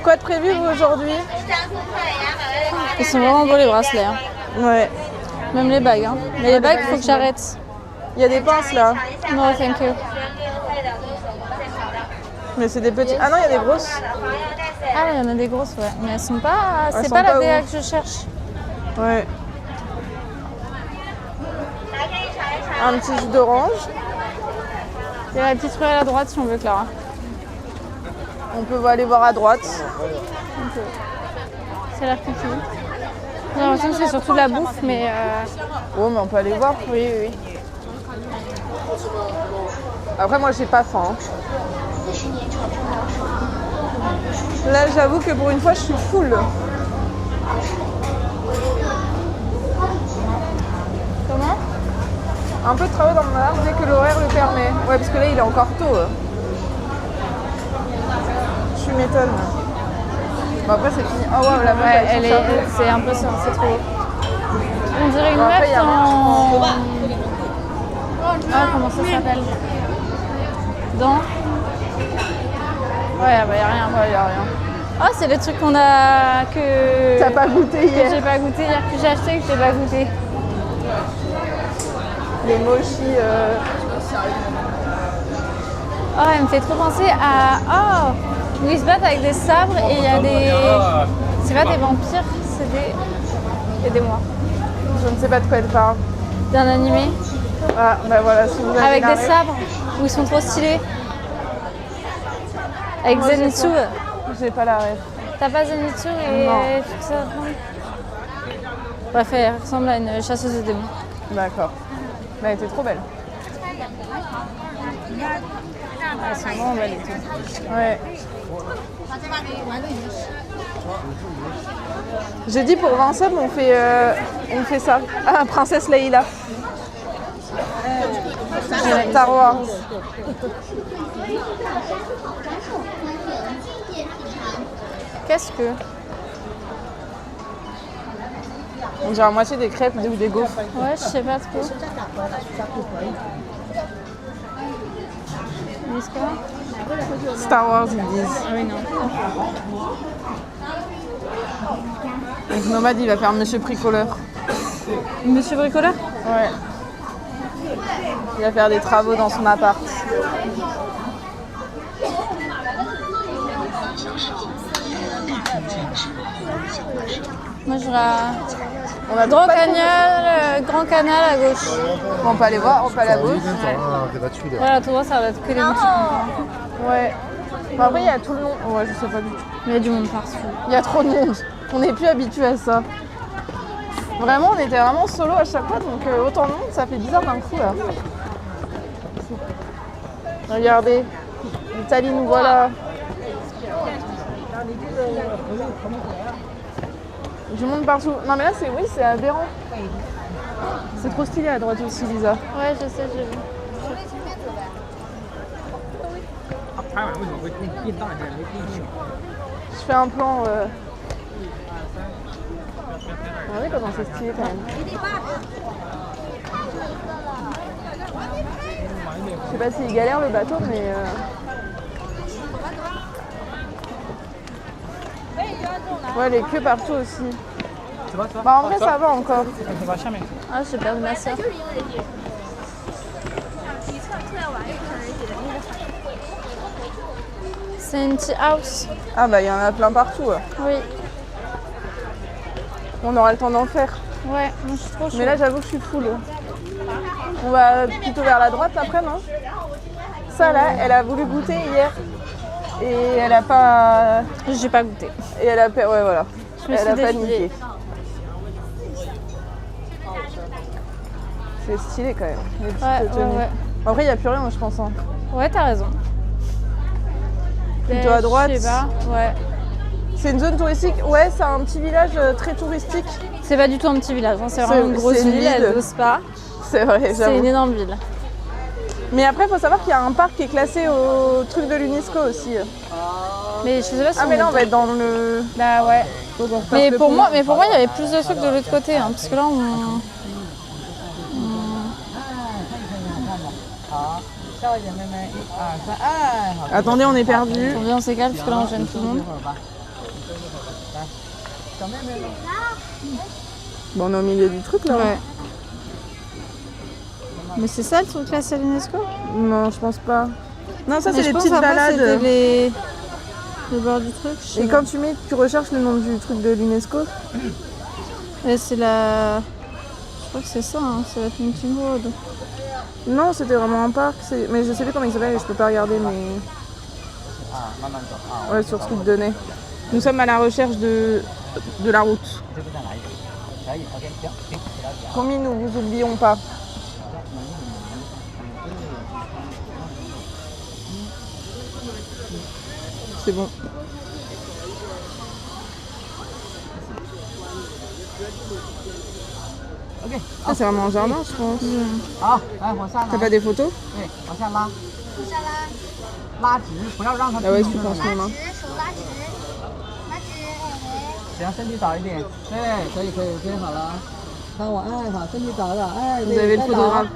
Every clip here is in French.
Quoi de prévu vous aujourd'hui? Ils sont vraiment beaux les bracelets. Hein. Ouais. Même les bagues. Hein. Mais les bagues, il faut que j'arrête. Il y a des pinces là. No, thank you. Mais c'est des petits. Ah non, il y a des grosses. Ah, il y en a des grosses, ouais. Mais elles sont pas. Elles C'est sont pas la pas DA ouf. que je cherche. Ouais. Un petit jus d'orange. Il y a la petite ruelle à droite si on veut, Clara. On peut aller voir à droite. Ça a l'air kiki. J'ai l'impression que c'est surtout de la bouffe, mais. Oh, mais on peut aller voir. Oui, oui. Après, moi, j'ai pas faim. Hein. Là, j'avoue que pour une fois, je suis full. Comment? Un peu de travail dans mon âme dès que l'horaire le permet. Ouais, parce que là, il est encore tôt. Tu m'étonnes. Bon, après, c'est fini. Oh, waouh, la meuf, Ouais, elle est c'est un peu ça, c'est trop. On dirait une Bon, après, meuf y a en. Ah, comment ça s'appelle? Dans. Ouais, bah y a rien. Ouais, y a rien. Ah, c'est le truc qu'on a. Que. T'as pas goûté Que hier. j'ai pas goûté hier, que j'ai acheté et que j'ai pas goûté. Les mochis. Oh, elle me fait trop penser à. Oh! Où ils se battent avec des sabres et il y a des. C'est pas des vampires, c'est des. Aidez-moi. Je ne sais pas de quoi elle parle. D'un animé. Ah, bah voilà, si vous avez Avec la des ref. sabres, où ils sont trop stylés. Avec Moi, j'ai Zenitsu. pas. J'ai pas la ref. T'as pas Zenitsu et Non. tout ça? Bref, elle ressemble à une chasseuse de démons. D'accord. Mais elle était trop belle. Elles sont vraiment belles et tout. Ouais. J'ai dit pour 20 subs, on fait ça. Ah, Princesse Leïla. Star Wars. Qu'est-ce que? On dirait à moitié des crêpes ou des gaufres. Ouais, je sais pas trop. Ils disent quoi? Star Wars, ils disent. Ah oui, non. Donc Nomade, il va faire Monsieur Bricoleur. Monsieur Bricoleur? Ouais. Il va faire des travaux dans son appart. Moi, je vais On a Grand pas de- Canal, Grand Canal à gauche. On peut aller voir, on peut aller à gauche. Voilà, tout droit, ça va être que des boutiques. Ouais. Bon, après, il y a tout le monde. Ouais, je sais pas du tout. Il y a du monde partout. Il y a trop de monde. On n'est plus habitué à ça. Vraiment, on était vraiment solo à chaque fois, donc autant de monde, ça fait bizarre d'un coup là. Regardez, l'Italie nous voilà. Du monde partout. Non mais là c'est oui, c'est aberrant. C'est trop stylé à droite aussi, Lisa. Ouais, je sais, j'ai vu. Je fais un plan. Regardez comment c'est stylé quand même. Je sais pas s'il galère le bateau, mais. Ouais, les queues partout aussi. Bah en vrai ça va encore. Ah, j'ai perdu ma soeur. C'est une tea house. Ah bah il y en a plein partout. Oui. On aura le temps d'en faire. Ouais, moi je suis trop chaude. Mais là j'avoue que je suis full. On va plutôt vers la droite après, non? Ça là, elle a voulu goûter hier. Et elle a pas. J'ai pas goûté. Et elle a pas. Ouais voilà. Je me Elle a suis défilée. paniqué. C'est stylé quand même. Les petites Ouais, tenues. ouais. Après il n'y a plus rien je pense. Hein. Ouais, t'as raison. Plutôt à droite. Je sais pas, ouais. C'est une zone touristique. Ouais, c'est un petit village très touristique. C'est pas du tout un petit village, hein. C'est vraiment une grosse c'est une ville, elle ville. n'ose pas. C'est vrai, C'est j'avoue. une énorme ville. Mais après, il faut savoir qu'il y a un parc qui est classé au truc de l'UNESCO aussi. Mais je sais pas si Ah mais là on va être dans le... Bah ouais. Faut qu'on refasse Mais le pour pont. moi, il y avait plus de trucs de l'autre côté, hein, parce que là on. Attendez, on est perdu. On vient, on s'égale, parce que là on gêne tout le monde. Bon, on est au milieu du truc là. Ouais. Mais c'est ça le truc là, c'est l'UNESCO? Non, je pense pas. Non, ça c'est Mais je les pense petites après, balades. c'était le bord du truc. je sais Et pas. quand tu recherches le nom du truc de l'UNESCO, Et c'est la. Je crois que c'est ça, hein, c'est la Thinking Road. non, c'était vraiment un parc. Mais je sais plus comment il s'appelle et je peux pas regarder. Mais ouais, sur ce qu'il te donnait. Nous sommes à la recherche de la route. Promis, nous vous oublions pas. C'est bon. Ah, c'est vraiment un jardin, je pense. 好，来往下 T'as 拉， pas des photos? 对，往下拉，拉直，不要让它 Ah ouais, 动 tu penses mon main. 手拉直，拉直，行，身体早一点，对，可以，可以好了。看我，哎，好，身体早点，哎， Vous avez le photographe.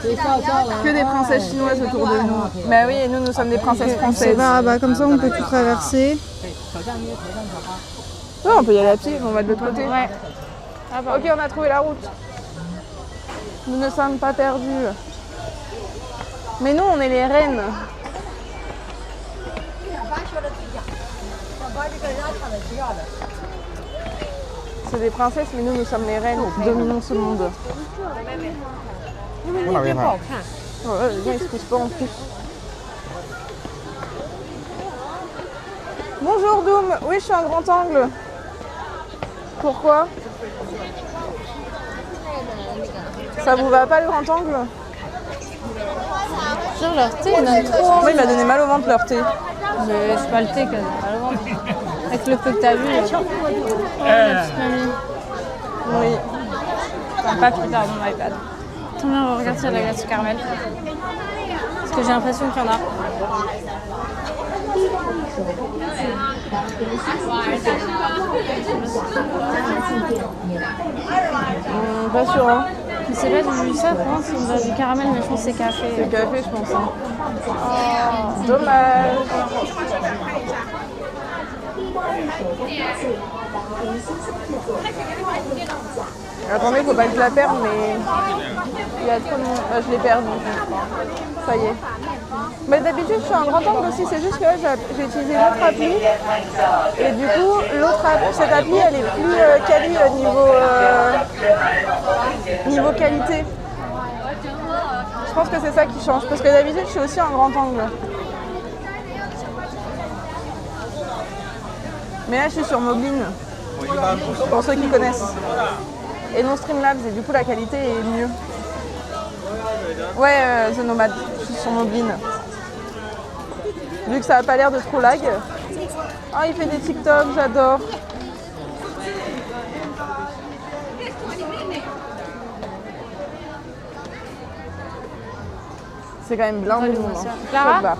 对，笑笑了。 Que des princesses chinoises autour de nous. Bah oui, et nous, nous sommes des princesses C'est françaises. pas, bah, comme ça on peut tout traverser. 对，手上捏，头上小花。 Ouais, on peut y aller à pied, on va de l'autre côté. Ouais. Ok, on a trouvé la route. Nous ne sommes pas perdus. Mais nous, on est les reines. C'est des princesses, mais nous, nous sommes les reines. Nous dominons ce monde. Ouais, les gens, ils se poussent pas en plus. Bonjour Doom. Oui, je suis un grand angle. Pourquoi? Ça vous va pas le grand angle? Genre leur thé, il donne trop Moi, envie. il m'a donné mal au ventre leur thé. Mais c'est pas le thé qui a mal au ventre. Avec le peu que t'as vu. Oh, la petite mamie. Oui. Enfin, pas plus tard, mon iPad. Attends, viens, on regarde s'il y a de la glace au caramel. Parce que j'ai l'impression qu'il y en a. Pas sûr, hein. Mais c'est pas du ça, pour moi, c'est du caramel, mais je pense que c'est café. C'est café, je pense. Hein. Oh, dommage. Attendez, faut pas que je la perde, mais il y a trop de monde. Je l'ai perdu. Ça y est. Mais d'habitude, je suis un grand angle aussi. C'est juste que là, j'ai utilisé une autre appli. Et du coup, cette appli, elle est plus quali niveau qualité. Je pense que c'est ça qui change. Parce que d'habitude, je suis aussi un grand angle. Mais là, je suis sur Mobline. Pour ceux qui connaissent. Et non Streamlabs. Et du coup, la qualité est mieux. Ouais, The Nomad. Je suis sur Mobline. Vu que ça n'a pas l'air de trop lag. Oh, il fait des TikTok, j'adore. C'est quand même blindé de monde. Hein. Clara Chouette bar.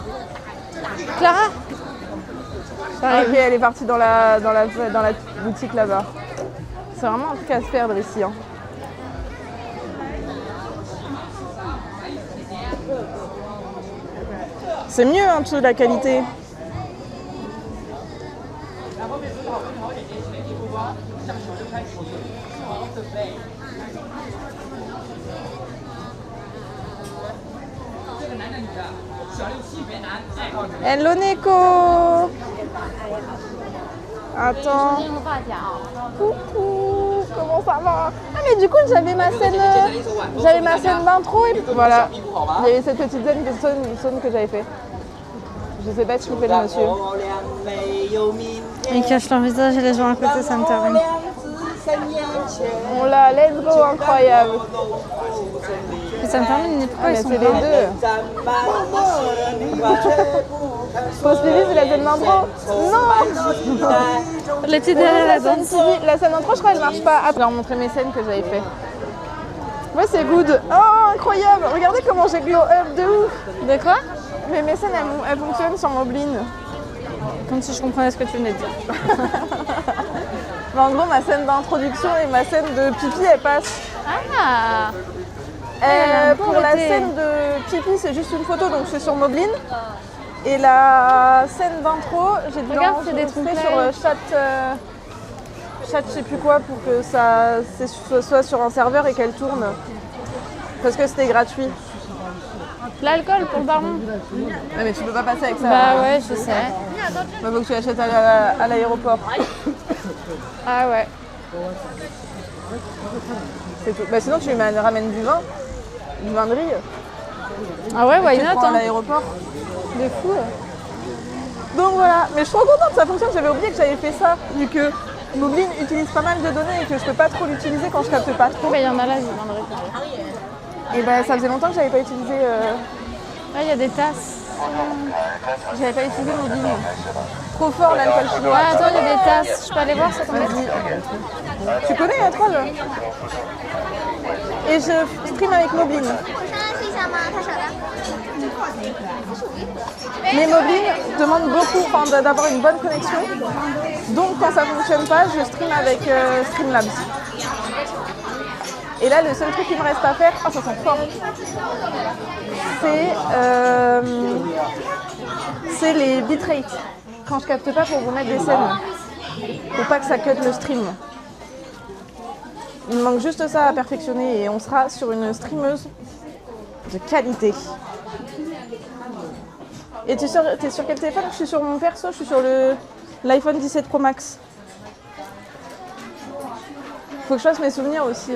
Clara Ok, elle est partie dans la boutique là-bas. C'est vraiment un truc à se perdre ici. Hein. C'est mieux un peu la qualité. Hello Neko. Attends. Coucou, comment ça va? Ah mais du coup j'avais ma scène d'intro et voilà. Il y avait cette petite scène que j'avais fait. Je sais pas ce qu'il fait le monsieur. Ils cachent leur visage et les gens à côté, ça me termine. On l'a, let's go, incroyable. Et ça me termine, mais pourquoi Ah, ils mais sont c'est pas les deux. Pause TV, c'est la scène d'intro. Non. Les petits derrière la danse. La scène d'intro, je crois, elle marche pas. Après, je vais leur montrer mes scènes que j'avais fait. Ouais, c'est good. Oh, incroyable. Regardez comment j'ai glow up de ouf. De quoi? Mais mes scènes, elles fonctionnent sur Mobline. Comme si je comprenais ce que tu venais de dire. Mais en gros, ma scène d'introduction et ma scène de pipi, elles passent. Ah Elle a un bon Pour la été. scène de pipi, c'est juste une photo, donc je suis sur Mobline. Et la scène d'intro, j'ai dû Regarde, c'est des l'enregistrer trucs sur live. chat je sais plus quoi pour que ça soit sur un serveur et qu'elle tourne. Parce que c'était gratuit. L'alcool pour le baron. Ouais, mais tu peux pas passer avec ça. Bah ouais, je sais. Bah, faut que tu l'achètes à l'aéroport. Ah ouais. C'est tout. Bah, sinon tu lui ramènes du vin de riz. Ah ouais, why Tu le not prends à hein. l'aéroport. De fou. Donc voilà, mais je suis trop contente que ça fonctionne. J'avais oublié que j'avais fait ça, vu que Moblin utilise pas mal de données et que je peux pas trop l'utiliser quand je capte pas trop. Bah il y en a là, je viens de réparer. Et bah ça faisait longtemps que j'avais pas utilisé. Ah, il y a des tasses. J'avais pas utilisé Moblin. Trop fort l'alcool chinois. Ouais, attends, il y a des tasses. Je peux aller voir sur ton écran. Tu connais la troll? Et je stream avec Moblin. 我现在试一下吗？太少了。 Mais Moblin demande beaucoup d'avoir une bonne connexion. Donc quand ça fonctionne pas, je stream avec Streamlabs. Et là, le seul truc qu'il me reste à faire, ça sent fort, c'est les bitrates. Quand je capte pas pour vous mettre des scènes, pour pas que ça cut le stream. Il me manque juste ça à perfectionner et on sera sur une streameuse de qualité. Et t'es sur quel téléphone? Je suis sur mon perso, je suis sur l'iPhone 17 Pro Max. Faut que je fasse mes souvenirs aussi.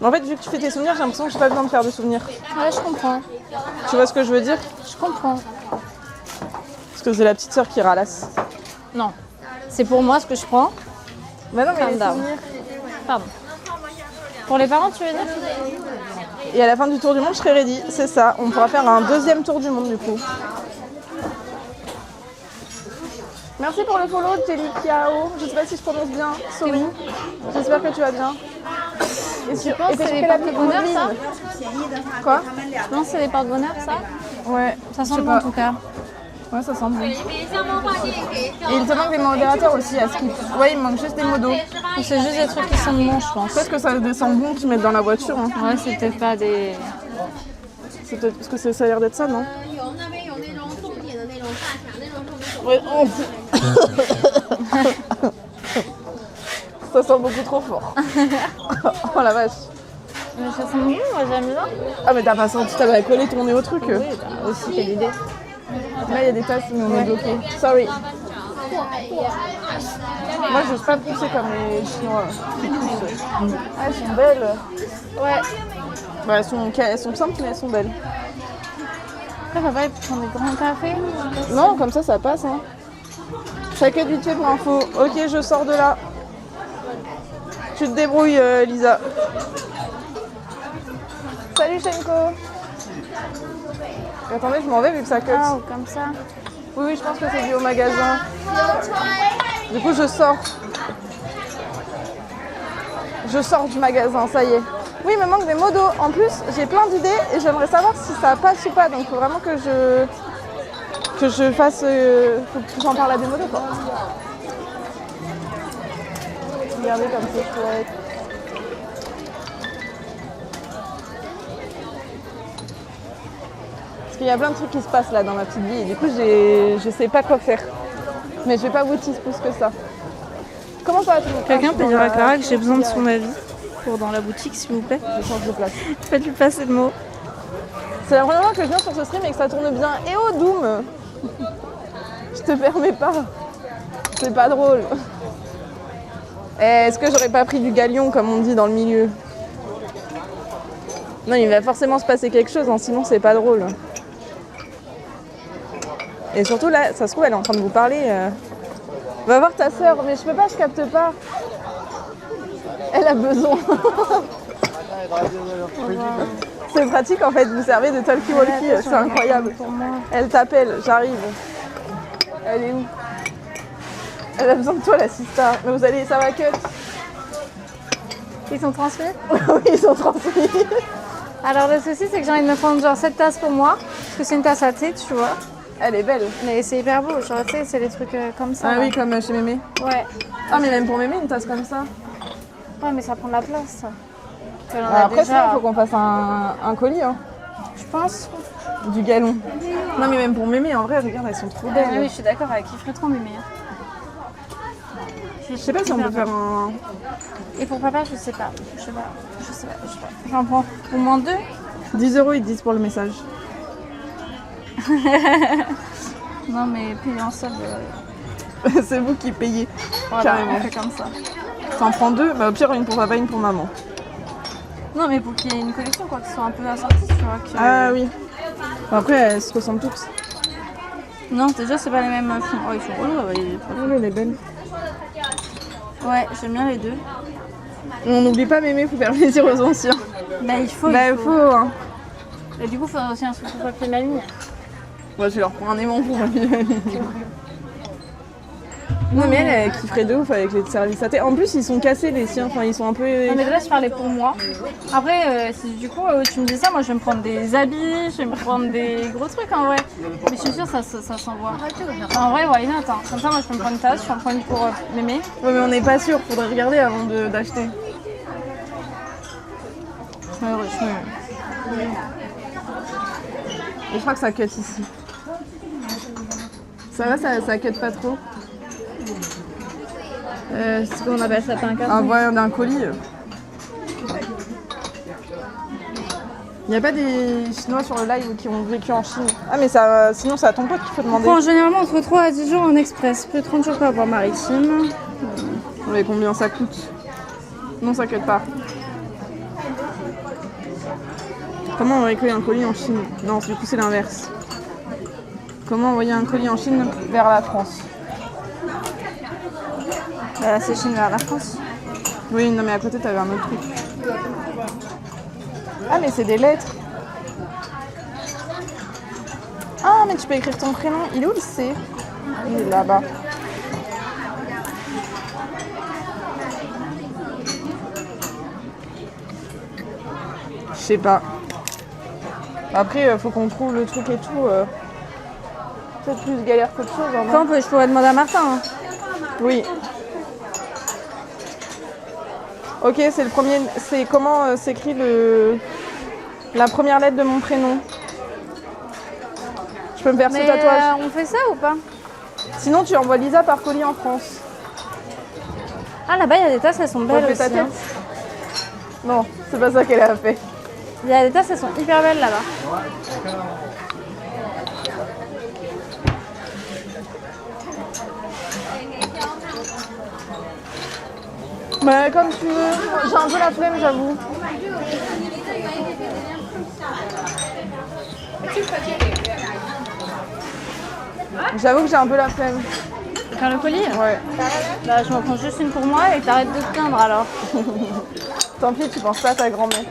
En fait, vu que tu fais tes souvenirs, j'ai l'impression que j'ai pas besoin de faire de souvenirs. Ouais, je comprends. Tu vois ce que je veux dire? Je comprends. Parce que c'est la petite sœur qui ralasse. Non. C'est pour moi ce que je prends. Bah non, mais Calm les down. souvenirs. Pardon. Pour les parents, tu veux dire? Et à la fin du tour du monde, je serai ready. C'est ça. On pourra faire un deuxième tour du monde du coup. Merci pour le follow, Jelly Kiao. Je sais pas si je prononce bien. Sorry. J'espère que tu vas bien. Et Tu penses que c'est les porte-bonheur, ça? Quoi? Je pense que c'est les porte-bonheur, ça? Ouais. Ça je sent sais bon pas. en tout cas. Ouais, ça sent bon. Et il te manque des modérateurs aussi à Skip. Ouais, il me manque juste des modos. C'est juste des trucs qui sont bons, je pense. Peut-être que ça descend bon qu'ils mettent dans la voiture. Hein. Ouais, c'est peut-être pas des... C'est peut-être parce que ça a l'air d'être ça, non? 有那边有那种重点的那种大墙，那种重点。 Ouais. Ça sent beaucoup trop fort. Oh la vache. Mais ça sent bon, moi j'aime bien. Ah mais t'as pas senti, t'avais collé ton nez au truc. Oui, bah, aussi, quelle idée. Là il y a des tasses mais on est bloqué. Sorry. Moi je n'ose pas pousser comme les Chinois. Ah elles sont belles. Ouais. Bah, elles sont simples mais elles sont belles. Après, papa, il peut prendre des grands cafés. Non comme ça passe. Hein. Ça cut vite fait pour info. Ok je sors de là. Tu te débrouilles Lisa. Salut Shenko. Attendez, je m'en vais vu que ça cut. Ah, comme ça. Oui, je pense que c'est dû au magasin. Du coup, je sors. Je sors du magasin, ça y est. Oui, il me manque des modos. En plus, j'ai plein d'idées et j'aimerais savoir si ça passe ou pas. Donc, il faut vraiment que je fasse... faut que j'en parle à des modos, quoi. Regardez comme c'est chouette. Parce qu'il y a plein de trucs qui se passent là dans ma petite vie et du coup je sais pas quoi faire. Mais je vais pas vous tease plus que ça. Comment ça va tout le monde? Quelqu'un peut dire à Clara que j'ai besoin de son avis pour dans la boutique, s'il vous plaît. Je change de place. Faites-lui passer le mot. C'est la première fois que je viens sur ce stream et que ça tourne bien. Et oh Doom, je te permets pas. C'est pas drôle. Est-ce que j'aurais pas pris du galion comme on dit dans le milieu? Non, il va forcément se passer quelque chose, hein, sinon c'est pas drôle. Et surtout là, ça se trouve, elle est en train de vous parler. Va voir ta sœur, mais je peux pas, je capte pas. Elle a besoin. C'est pratique en fait, vous servez de talkie-walkie, c'est incroyable. Elle t'appelle, j'arrive. Elle est où? Elle a besoin de toi la sista. Mais vous allez, ça va cut. Ils sont transmis? Oui, ils sont transmis. Alors le souci, c'est que j'ai envie de me prendre genre cette tasse pour moi. Parce que c'est une tasse à thé, tu vois. Elle est belle. Mais c'est hyper beau, genre tu sais, c'est des trucs comme ça. Ah là. oui, comme chez Mémé. Ouais. Ah mais même pour Mémé, une tasse comme ça. Ouais, mais ça prend de la place. Ça. Elle en a Après, déjà. il faut qu'on fasse un colis. Hein. Je pense. Du galon. Non mais même pour mémé, en vrai, regarde, elles sont trop belles. Oui, je suis d'accord, elle kifferait trop mémé. Je sais pas si on peut faire un... Et pour papa, je sais pas. J'en prends au moins 2. 10 € ils disent pour le message. Non mais payer en solde. C'est vous qui payez. Voilà, Carrément. on fait comme ça. T'en prends 2, bah au pire une pour papa, une pour maman. Non mais pour qu'il y ait une collection quoi, qui soit un peu assortie, tu vois. Ah oui. Après, elles se ressemblent toutes. Non, déjà c'est pas les mêmes films. Oh, ils sont relous, Elle est belle. Ouais, j'aime bien les 2. On n'oublie pas mémé, faut faire plaisir aux anciens. Bah il faut. Bah il faut, hein. Et du coup, il faudra aussi un truc pour papier mamie. Moi je vais leur prendre un aimant pour papier. Non mais elle kifferait de ouf avec les services à thé. En plus ils sont cassés les siens, enfin ils sont un peu... Non mais là je parlais pour moi. Après si du coup tu me dis ça, moi je vais me prendre des habits, je vais me prendre des gros trucs en vrai. Mais je suis sûre ça s'envoie. En vrai why not hein. Comme ça moi je peux me prendre une tasse, je peux en prendre une pour mémé. Ouais mais on n'est pas sûr, faudrait regarder avant d'acheter. Et je crois que ça cut ici. Ça va, ça cut pas trop. C'est qu'on appelle ça, pas un carton. Un voyant d'un colis. Il n'y a pas des Chinois sur le live qui ont vécu en Chine. Ah mais ça, sinon c'est à ton pote qu'il faut demander. Bon, généralement entre 3 à 10 jours en express, plus 30 jours par rapport maritime. Mais combien ça coûte? Non, ça cut pas. Comment envoyer un colis en Chine? Non, du coup c'est l'inverse. Comment envoyer un colis en Chine vers la France? C'est Chine vers la France. Oui, non mais à côté t'avais un autre truc. Ah mais c'est des lettres. Ah mais tu peux écrire ton prénom. Il est où le C? Il est là-bas. Je sais pas. Après faut qu'on trouve le truc et tout. Peut-être plus galère qu'autre chose. Hein, Quand je pourrais demander à Martin. Hein. Oui. Ok, c'est le premier. C'est comment s'écrit la première lettre de mon prénom. Je peux me faire ce tatouage. On fait ça ou pas? Sinon, tu envoies Lisa par colis en France. Ah là-bas, il y a des tasses, elles sont belles Refais ta aussi. tête. Hein. Non, c'est pas ça qu'elle a fait. Il y a des tasses, elles sont hyper belles là-bas. Bah, comme tu veux. J'ai un peu la flemme, j'avoue. J'avoue que j'ai un peu la flemme. Faire le colis? Ouais. Bah, je m'en prends juste une pour moi et t'arrêtes de te plaindre alors. Tant pis, tu penses pas à ta grand-mère.